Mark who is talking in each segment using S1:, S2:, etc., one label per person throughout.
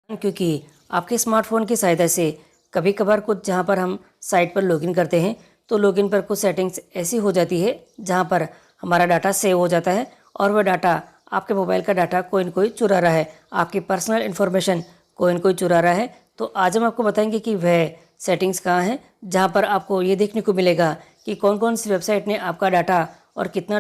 S1: क्योंकि आपके स्मार्टफोन की सहायता से कभी कभार कुछ जहाँ पर हम साइट पर लॉगिन करते हैं तो लॉगिन पर कुछ सेटिंग्स ऐसी हो जाती है जहाँ पर हमारा डाटा सेव हो जाता है और वह डाटा आपके मोबाइल का डाटा कोई न कोई चुरा रहा है, आपकी पर्सनल इन्फॉर्मेशन कोई न कोई चुरा रहा है। तो आज हम आपको बताएंगे कि वह सेटिंग्स कहाँ हैं जहाँ पर आपको ये देखने को मिलेगा कि कौन कौन सी वेबसाइट ने आपका डाटा और कितना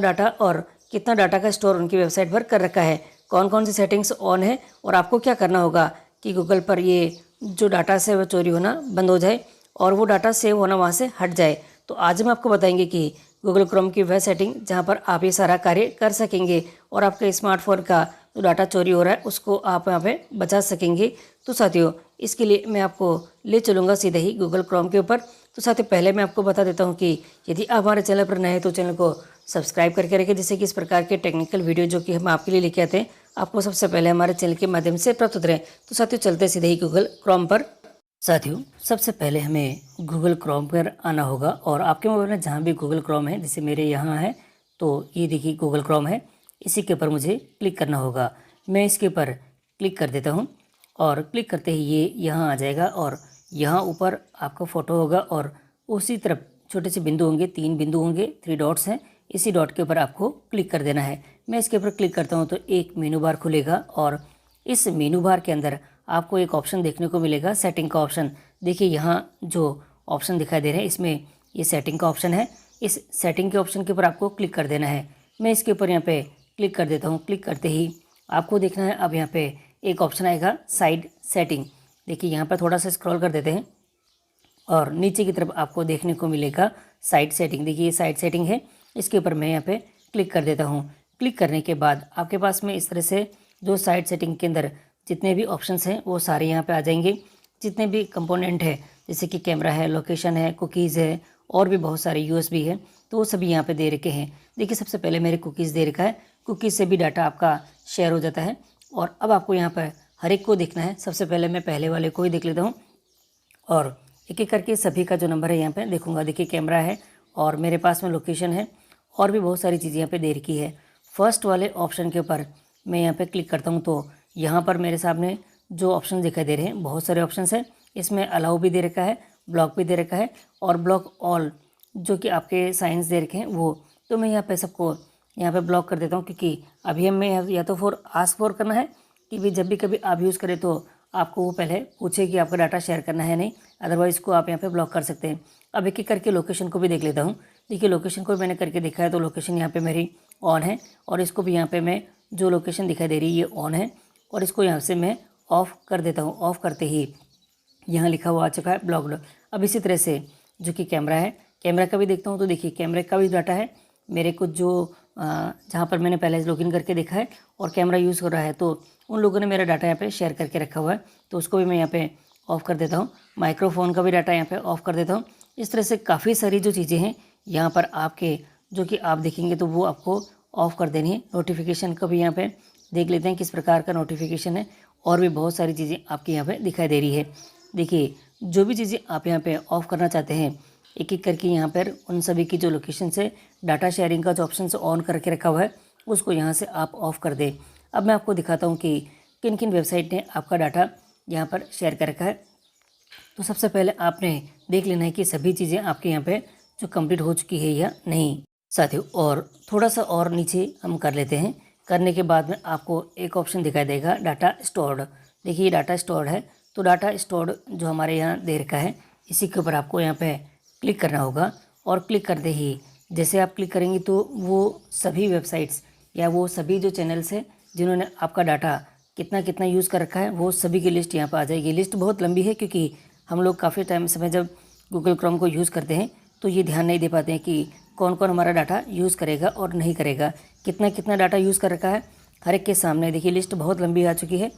S1: डाटा का स्टोर उनकी वेबसाइट पर कर रखा है, कौन कौन सी सेटिंग्स ऑन है और आपको क्या करना होगा कि गूगल पर ये जो डाटा से वो चोरी होना बंद हो जाए और वो डाटा सेव होना वहाँ से हट जाए। तो आज हम आपको बताएंगे कि गूगल क्रोम की वह सेटिंग जहाँ पर आप ये सारा कार्य कर सकेंगे और आपके स्मार्टफोन का जो डाटा चोरी हो रहा है उसको आप यहाँ पे बचा सकेंगे। तो साथियों, इसके लिए मैं आपको ले चलूँगा सीधे ही गूगल क्रोम के ऊपर। तो साथियों, पहले मैं आपको बता देता हूँ कि यदि आप हमारे चैनल पर नए हैं तो चैनल को सब्सक्राइब करके रखें, जिससे कि इस प्रकार के टेक्निकल वीडियो जो कि हम आपके लिए लेके आते हैं आपको सबसे पहले हमारे चैनल के माध्यम से प्राप्त होते रहें। तो साथियों, चलते सीधे ही गूगल क्रोम पर। साथियों, सबसे पहले हमें गूगल क्रोम पर आना होगा और आपके मोबाइल में जहाँ भी गूगल क्रोम है, जैसे मेरे यहाँ है तो ये देखिए गूगल क्रोम है, इसी के ऊपर मुझे क्लिक करना होगा। मैं इसके ऊपर क्लिक कर देता हूँ और क्लिक करते ही ये यहाँ आ जाएगा और यहाँ ऊपर आपका फ़ोटो होगा और उसी तरफ छोटे से बिंदु होंगे, 3 बिंदु होंगे, 3 डॉट्स हैं, इसी डॉट के ऊपर आपको क्लिक कर देना है। मैं इसके ऊपर क्लिक करता हूँ तो एक मेनू बार खुलेगा और इस मेनू बार के अंदर आपको एक ऑप्शन देखने को मिलेगा, सेटिंग का ऑप्शन। देखिए यहाँ जो ऑप्शन दिखाई दे रहे हैं इसमें ये सेटिंग का ऑप्शन है। इस सेटिंग के ऑप्शन के ऊपर आपको क्लिक कर देना है। मैं इसके ऊपर यहाँ पे क्लिक कर देता हूँ। क्लिक करते ही आपको देखना है, अब यहाँ पे एक ऑप्शन आएगा साइड सेटिंग। देखिए यहाँ पर थोड़ा सा स्क्रॉल कर देते हैं और नीचे की तरफ आपको देखने को मिलेगा साइड सेटिंग। देखिए ये साइड सेटिंग है, इसके ऊपर मैं यहाँ पे क्लिक कर देता हूँ। क्लिक करने के बाद आपके पास में इस तरह से जो साइड सेटिंग के अंदर जितने भी ऑप्शंस हैं वो सारे यहाँ पे आ जाएंगे। जितने भी कंपोनेंट है जैसे कि कैमरा है, लोकेशन है, कुकीज़ है और भी बहुत सारे यूएसबी है, तो वो सभी यहाँ पे दे रखे हैं। देखिए सबसे पहले मेरे कुकीज़ दे रखा है, कुकीज़ से भी डाटा आपका शेयर हो जाता है और अब आपको यहाँ पर हर एक को देखना है। सबसे पहले मैं पहले वाले को ही देख लेता हूँ और एक एक करके सभी का जो नंबर है यहाँ पे देखूंगा। देखिए कैमरा है और मेरे पास में लोकेशन है और भी बहुत सारी चीज़ें यहाँ पे दे रखी है। फर्स्ट वाले ऑप्शन के ऊपर मैं यहाँ पे क्लिक करता हूँ तो यहाँ पर मेरे सामने जो ऑप्शन दिखाई दे रहे हैं, बहुत सारे ऑप्शंस हैं। इसमें अलाउ भी दे रखा है, ब्लॉक भी दे रखा है और ब्लॉक ऑल जो कि आपके साइंस दे रखे हैं वो। तो मैं यहाँ पे सबको यहाँ पे ब्लॉक कर देता हूँ, क्योंकि अभी हमें या तो फॉर आस्क फॉर करना है कि भी जब भी कभी आप यूज़ करें तो आपको वो पहले पूछे कि आपका डाटा शेयर करना है नहीं, अदरवाइज़ को आप यहाँ पे ब्लॉक कर सकते हैं। अब एक एक करके लोकेशन को भी देख लेता हूँ। देखिए लोकेशन को भी मैंने करके देखा है तो लोकेशन यहाँ पे मेरी ऑन है और इसको भी यहाँ पे मैं जो लोकेशन दिखाई दे रही है ये ऑन है और इसको यहाँ से मैं ऑफ़ कर देता हूँ। ऑफ़ करते ही यहाँ लिखा हुआ आ चुका है ब्लॉक्ड। अब इसी तरह से जो कि कैमरा है, कैमरा का भी देखता हूँ तो देखिए कैमरे का भी डाटा है मेरे को, जो जहाँ पर मैंने पहले लॉगिन करके देखा है और कैमरा यूज़ हो रहा है तो उन लोगों ने मेरा डाटा यहाँ पे शेयर करके रखा हुआ है, तो उसको भी मैं यहाँ पे ऑफ़ कर देता हूँ। माइक्रोफोन का भी डाटा यहाँ पे ऑफ़ कर देता हूँ। इस तरह से काफ़ी सारी जो चीज़ें हैं यहाँ पर आपके जो कि आप देखेंगे तो वो आपको ऑफ़ कर देनी है। नोटिफिकेशन का भी यहाँ पे देख लेते हैं किस प्रकार का नोटिफिकेशन है और भी बहुत सारी चीज़ें आपकी यहाँ पे दिखाई दे रही है। देखिए जो भी चीज़ें आप यहाँ पे ऑफ़ करना चाहते हैं एक एक करके यहाँ पर उन सभी की जो लोकेशन से डाटा शेयरिंग का जो ऑप्शन से ऑन करके रखा हुआ है उसको यहाँ से आप ऑफ़ कर दें। अब मैं आपको दिखाता हूँ कि किन किन वेबसाइट ने आपका डाटा यहाँ पर शेयर कर रखा है। तो सबसे पहले आपने देख लेना है कि सभी चीज़ें आपके यहाँ पे जो कंप्लीट हो चुकी है या नहीं। साथियों, और थोड़ा सा और नीचे हम कर लेते हैं। करने के बाद में आपको एक ऑप्शन दिखाई देगा डाटा स्टोर्ड। देखिए ये डाटा स्टोर्ड है, तो डाटा स्टोर्ड जो हमारे यहाँ दे रखा है इसी के ऊपर आपको यहाँ पे क्लिक करना होगा और क्लिक करते ही जैसे आप क्लिक करेंगे तो वो सभी वेबसाइट्स या वो सभी जो चैनल्स हैं जिन्होंने आपका डाटा कितना कितना यूज़ कर रखा है वो सभी की लिस्ट यहाँ पर आ जाएगी। लिस्ट बहुत लंबी है क्योंकि हम लोग काफ़ी टाइम समय जब गूगल क्रोम को यूज़ करते हैं तो ये ध्यान नहीं दे पाते हैं कि कौन कौन हमारा डाटा यूज़ करेगा और नहीं करेगा, कितना कितना डाटा यूज़ कर रखा है हर एक के सामने। देखिए लिस्ट बहुत लंबी आ चुकी है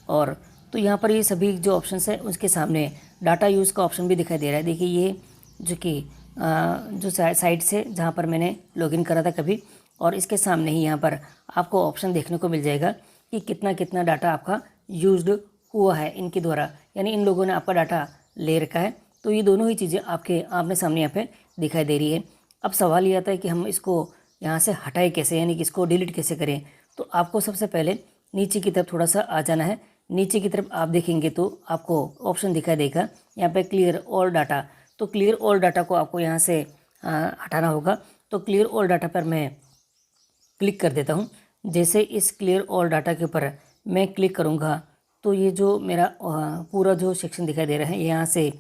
S1: और तो यहाँ पर ये सभी जो ऑप्शंस हैं उसके सामने डाटा यूज़ का ऑप्शन भी दिखाई दे रहा है। देखिए ये जो कि जो साइट से जहाँ पर मैंने लॉगिन करा था कभी, और इसके सामने ही यहाँ पर आपको ऑप्शन देखने को मिल जाएगा कि कितना कितना डाटा आपका यूज्ड हुआ है इनके द्वारा, यानी इन लोगों ने आपका डाटा ले रखा है। तो ये दोनों ही चीज़ें आपके आमने सामने यहाँ पे दिखाई दे रही है। अब सवाल ये आता है कि हम इसको यहाँ से हटाएं कैसे, यानी कि इसको डिलीट कैसे करें। तो आपको सबसे पहले नीचे की तरफ थोड़ा सा आ जाना है। नीचे की तरफ आप देखेंगे तो आपको ऑप्शन दिखाई देगा यहाँ पे क्लियर ऑल डाटा। तो क्लियर ऑल डाटा को आपको यहाँ से हटाना होगा। तो क्लियर ऑल डाटा पर मैं क्लिक कर देता हूँ। जैसे इस क्लियर ऑल डाटा के ऊपर मैं क्लिक करूँगा तो ये जो मेरा पूरा जो सेक्शन दिखाई दे रहा है यहाँ से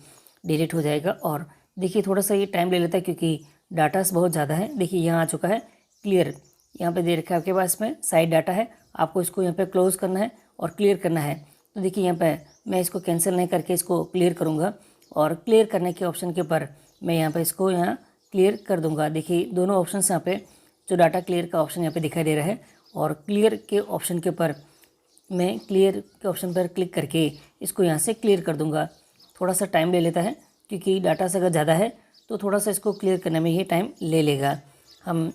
S1: डिलीट हो जाएगा। और देखिए थोड़ा सा ये टाइम ले लेता है क्योंकि डाटास बहुत ज़्यादा है। देखिए यहाँ आ चुका है क्लियर, यहाँ पे दे रखा है आपके पास में साइड डाटा है, आपको इसको यहाँ पे क्लोज़ करना है और क्लियर करना है। तो देखिए यहाँ पे मैं इसको कैंसिल नहीं करके इसको क्लियर करूँगा और क्लियर करने के ऑप्शन के ऊपर मैं यहाँ पे इसको यहाँ क्लियर कर दूँगा। देखिए दोनों ऑप्शन यहाँ पे जो डाटा क्लियर का ऑप्शन यहाँ पे दिखाई दे रहा है और क्लियर के ऑप्शन के ऊपर मैं क्लियर के ऑप्शन पर क्लिक करके इसको यहाँ से क्लियर कर दूँगा। थोड़ा सा टाइम ले लेता है क्योंकि डाटा से अगर ज़्यादा है तो थोड़ा सा इसको क्लियर करने में ये टाइम ले लेगा। हम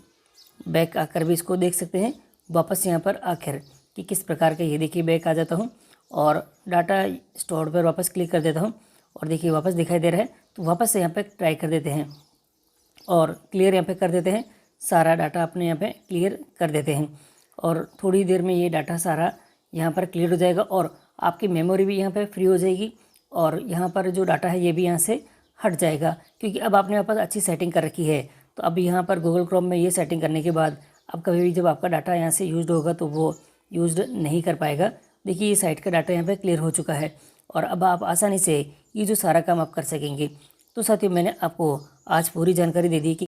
S1: बैक आकर भी इसको देख सकते हैं वापस यहाँ पर आकर कि किस प्रकार का। ये देखिए बैक आ जाता हूँ और डाटा स्टोर पर वापस क्लिक कर देता हूँ और देखिए वापस दिखाई दे रहा है। तो वापस से यहाँ पे ट्राई कर देते हैं और क्लियर यहाँ पे कर देते हैं। सारा डाटा अपने यहाँ पे क्लियर कर देते हैं और थोड़ी देर में ये डाटा सारा यहाँ पर क्लियर हो जाएगा और आपकी मेमोरी भी यहाँ पे फ्री हो जाएगी और यहाँ पर जो डाटा है ये भी यहाँ से हट जाएगा क्योंकि अब आपने यहाँ पर अच्छी सेटिंग कर रखी है। तो अब यहाँ पर गूगल क्रोम में ये सेटिंग करने के बाद अब कभी भी जब आपका डाटा यहाँ से यूज़ होगा तो वो यूज़ नहीं कर पाएगा। देखिए ये साइट का डाटा यहाँ पे क्लियर हो चुका है और अब आप आसानी से ये जो सारा काम आप कर सकेंगे। तो साथियों मैंने आपको आज पूरी जानकारी दे दी कि